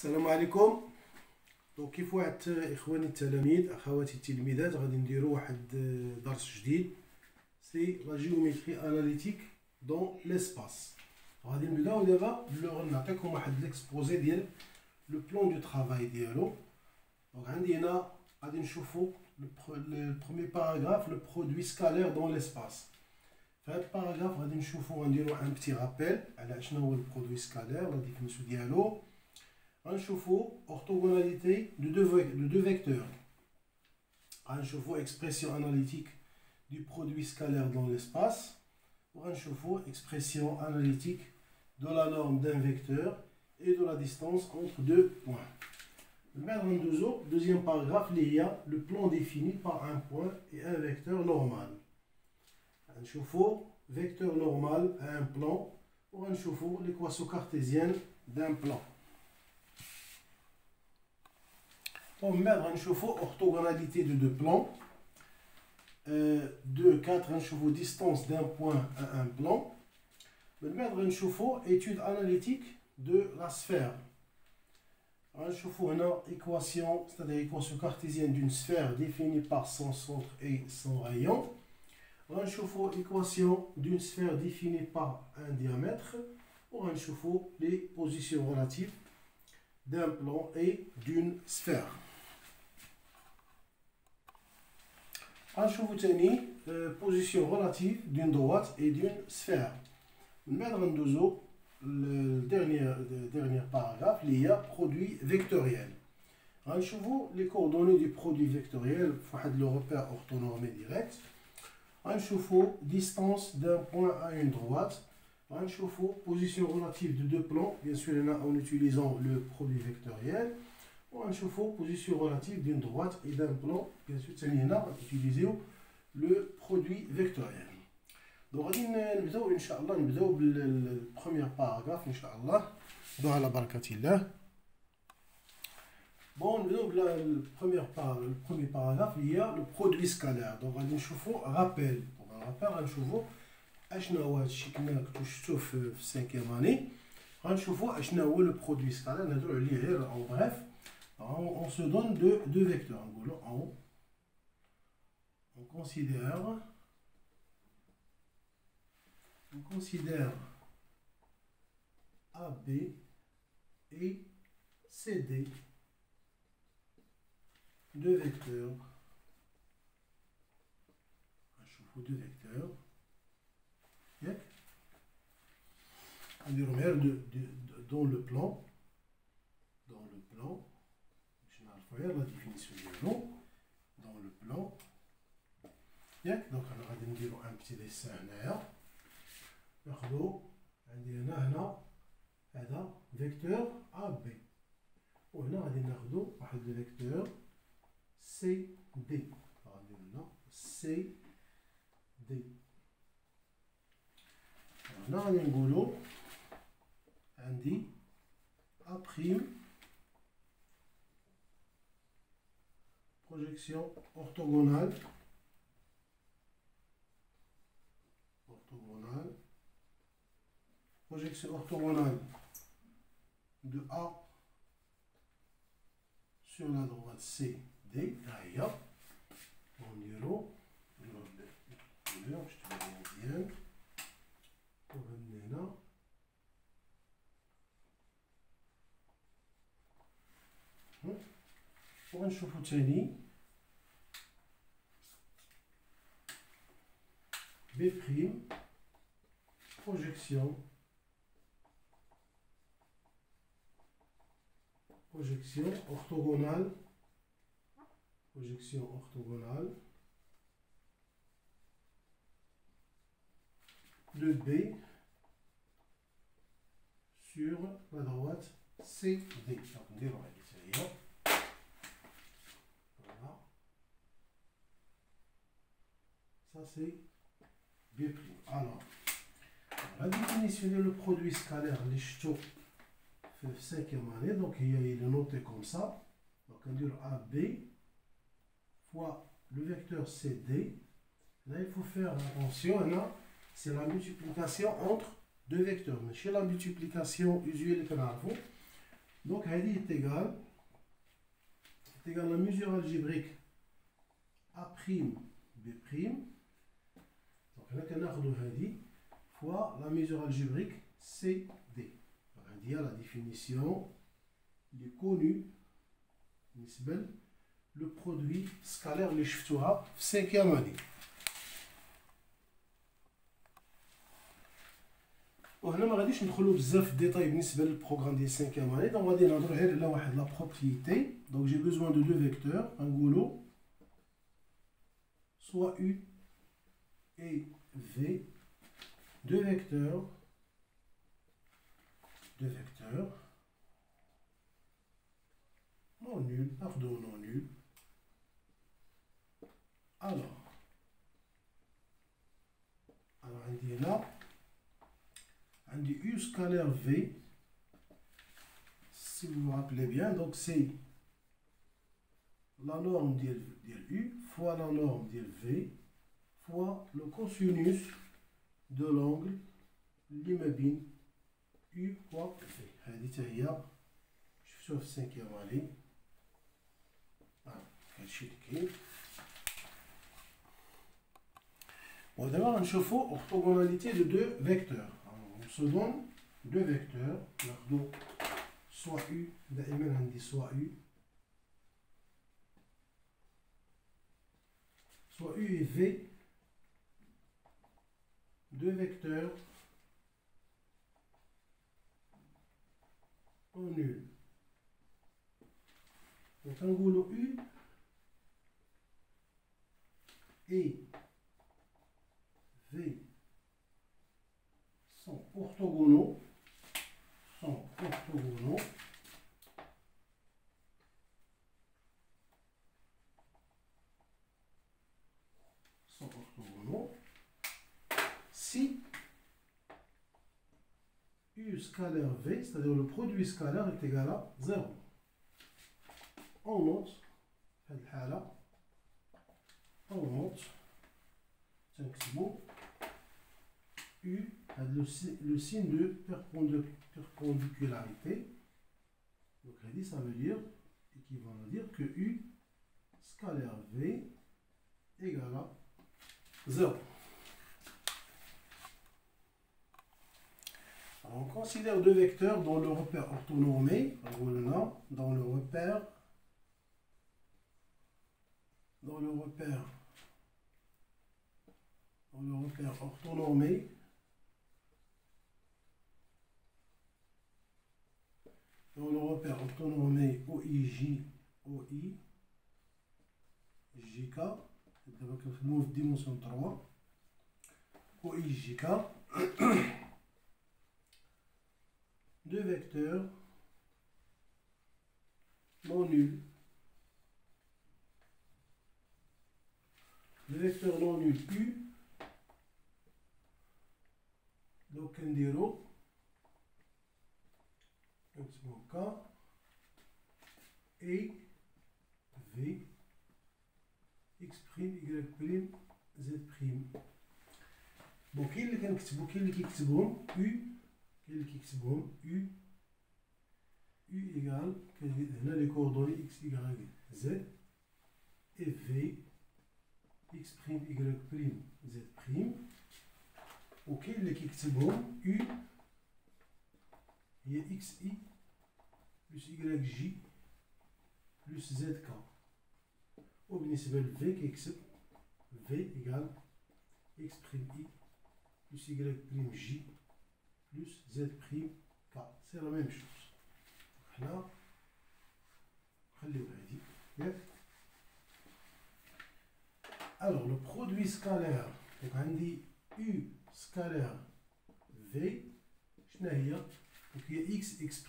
السلام عليكم. دونك كيف وعدت اخواني التلاميذ اخواتي التلميذات غادي نديرو واحد درس جديد سي لا جيومتري اناليتيك دون ليسباس. غادي نبداو دابا نعطيكم واحد ليكسبوزي ديال لو بلان دو ترافاي ديالو. دونك عندي هنا غادي نشوفو لو بروميير باراغراف لو برودوي سكالير دون ليسباس. في هاد الباراغراف غادي نشوفو غنديرو ان بتي رابيل على شنو هو البرودوي سكالير لا ديفينيسيون ديالو. غنشوفو orthogonalité de deux vecteurs. غنشوفو expression analytique du produit scalaire dans l'espace. غنشوفو expression analytique de la norme d'un vecteur et de la distance entre deux points. Le deuxième paragraphe, il y a le plan défini par un point et un vecteur normal. غنشوفو vecteur normal à un plan. وغنشوفو l'équation cartésienne d'un plan. On met orthogonalité de deux plans. 2, 4, on distance d'un point à un plan. On met étude analytique de la sphère. On une équation, c'est-à-dire équation cartésienne d'une sphère définie par son centre et son rayon. On équation d'une sphère définie par un diamètre. On les positions relatives d'un plan et d'une sphère. غنشوفو تاني position relative d'une droite et d'une sphère. من بعد غندوزو dernier paragraphe اللي هي produit vectoriel. غنشوفو les coordonnées du produit vectoriel فواحد le repère orthonormé direct. غنشوفو distance d'un point à une droite. غنشوفو position relative de deux plans, bien sûr en utilisant le produit vectoriel. On chauffe position relative d'une droite et d'un plan. Bien sûr, c'est utiliser le produit vectoriel. Donc, on va le premier paragraphe, Inch'Allah. Dans la barakatillah. Bon, le premier paragraphe, il y a le produit scalaire. Donc, on va chauffer rappel. On va chauffer أشنو شكنا كتشوفو في 5e année. غنشوفو أشنو هو le produit scalaire. نهضرو عليه غير en bref. On se donne deux vecteurs. En haut, on considère AB et CD, deux vecteurs. Je trouve deux vecteurs. Dans le plan. La définition du nom dans le plan. Donc on va dire un petit dessin là. هذا vecteur AB. وهنا غادي ناخذوا واحد الفيكتور CD. غادي هنا CD. هنا غادي نقولوا عندي A prime projection orthogonale projection orthogonale de A sur la droite CD. D'ailleurs, on dira ونشوفو تاني B' projection orthogonale de B sur la droite CD. Donc on dirait voilà. Ça c'est B'. Alors, la définition de le produit scalaire, les jetés fait 5e année, donc il est noté comme ça. Donc on dit AB fois le vecteur CD. Là il faut faire attention, là c'est la multiplication entre deux vecteurs. Mais chez la multiplication usuelle que nous avons, Donc, هذه est égal à la mesure algébrique A', B'. Donc, là, كناخذوا هذه fois la mesure algébrique CD. Donc, il y a la définition qui est connue, le produit scalaire اللي شفتوها في 5e année. وهنا ما غاديش ندخلوا بزاف في الديتاي بالنسبه للبروغرام ديال 5e année. دونك غادي نهضروا غير على واحد لا بروبريتي. دونك جي بوزوان دو دو فيكتور غنقولوا soit U et V, deux vecteurs non nuls, pardon, non nuls. Alors on dit là, on dit U scalaire V, si vous vous rappelez bien, donc c'est la norme de U fois la norme de V fois le cosinus de l'angle اللي ما بين U و V. هذه حتى هي شفتوها في 5e année. هادشي اللي كاين. ودابا غنشوفو orthogonalité de deux vecteurs. On se donne deux vecteurs. ناخدو soit U, دائما عندي soit U et V, deux vecteurs en nul. Donc on dit U et V sont orthogonaux. Si U scalaire V, c'est-à-dire le produit scalaire, est égal à 0. On note, U a le signe de perpendicularité. Donc ça veut dire, équivalent à dire que U scalaire V égale à 0. Alors, on considère deux vecteurs dans le repère orthonormé, dans le repère orthonormé, OIJ, JK, donc le dimension 3, OIJK, deux vecteurs non nuls. Le vecteur non nul U, donc on dira K et V X', Y', Z'. Bon, qui est U égale, les coordonnées X, Y, Z et V X', Y', Z'. Ok, اللي كيكتبهم U هي XI plus YJ plus ZK. وبالنسبة ل V كيكتب V égale X' I plus Y'J plus Z'K. C'est la même chose. هنا نخليوها هادي ياك. Alors le produit scalaire, donc عندي U scalaire V شنو هي؟ donc هي X'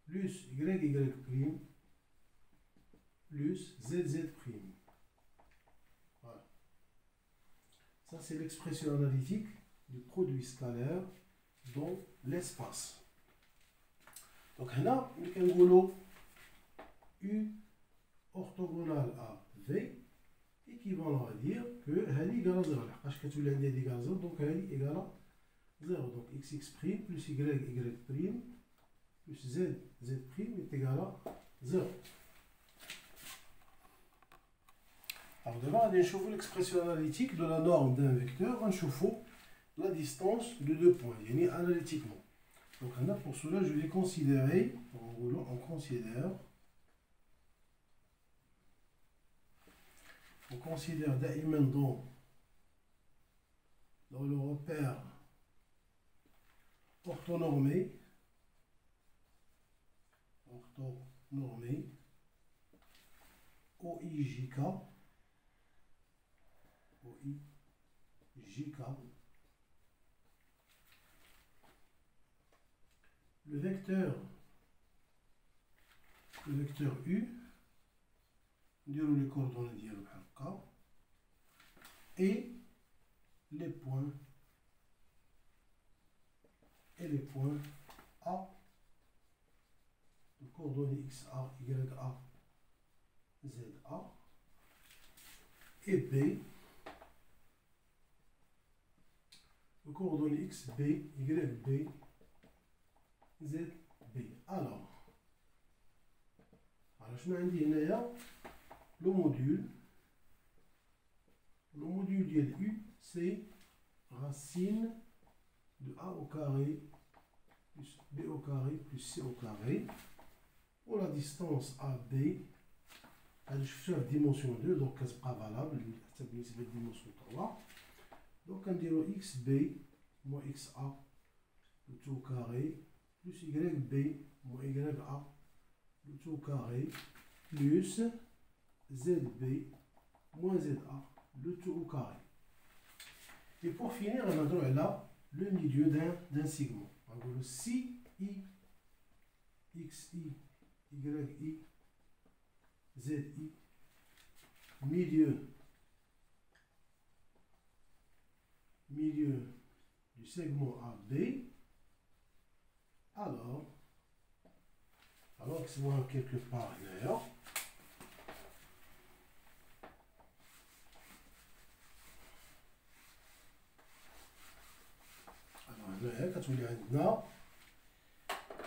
plus YY' plus ZZ'. Voilà. Ça c'est l'expression analytique du produit scalaire dans l'espace. Donc هنا ملي كنقولوا U orthogonal à V équivalent à dire que هذه égale 0 لحقاش كتولي عندي هذه égale 0 donc هذه égale 0 donc X' plus YY' plus z prime est égal à 0. Alors d'abord, on va voir l'expression analytique de la norme d'un vecteur. On va la distance de deux points, analytiquement. Donc pour cela, je vais considérer, on considère daïman dans le repère orthonormé, OIJK, le vecteur U, نديرو les coordonnées ديالو بحال هكا، et les points A, les coordonnées XA, YA, ZA, et B, les coordonnées XB, YB, ZB. Alors شنو عندي هنايا؟ le module ديال U, c'est racine de A au carré plus B au carré plus C au carré. Pour la distance AB, je fais la dimension 2, donc c'est pas valable, c'est la dimension 3. Donc on dirait XB moins XA, le tout au carré, plus YB moins YA, le tout au carré, plus ZB moins ZA, le tout au carré. Et pour finir, on a droit là le milieu d'un segment. On va le CI, XI, YI, ZI, milieu du segment AB. Alors que c'est voir quelque part d'ailleurs.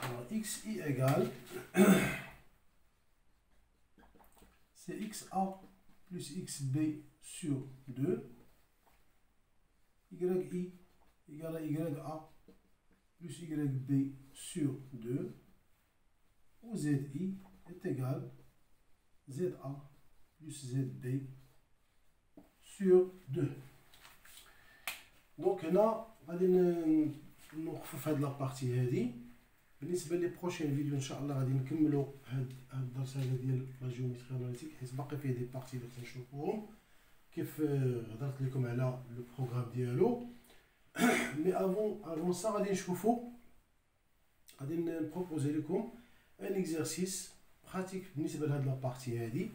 Alors XI égale c'est XA plus XB sur 2, YI égale à YA plus YB sur 2, où ZI est égal ZA plus ZB sur 2. Donc là, غادي نخفف هاد لابارتي هادي. بالنسبه لي بروشين فيديو ان شاء الله غادي نكملوا هاد الدرس هذا ديال لا جيومتري اناليتيك، حيت باقي فيه دي بارتي اللي غنشوفوهم كيف هضرت لكم على لو بروغرام ديالو. مي افون سا غادي نشوفوا، غادي نبروبوزي لكم ان اكزرسيس براتيك بالنسبه لهاد لابارتي هادي،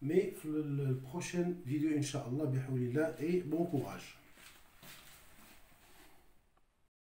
مي في البروشين فيديو ان شاء الله بحول الله. اي بون كوراج.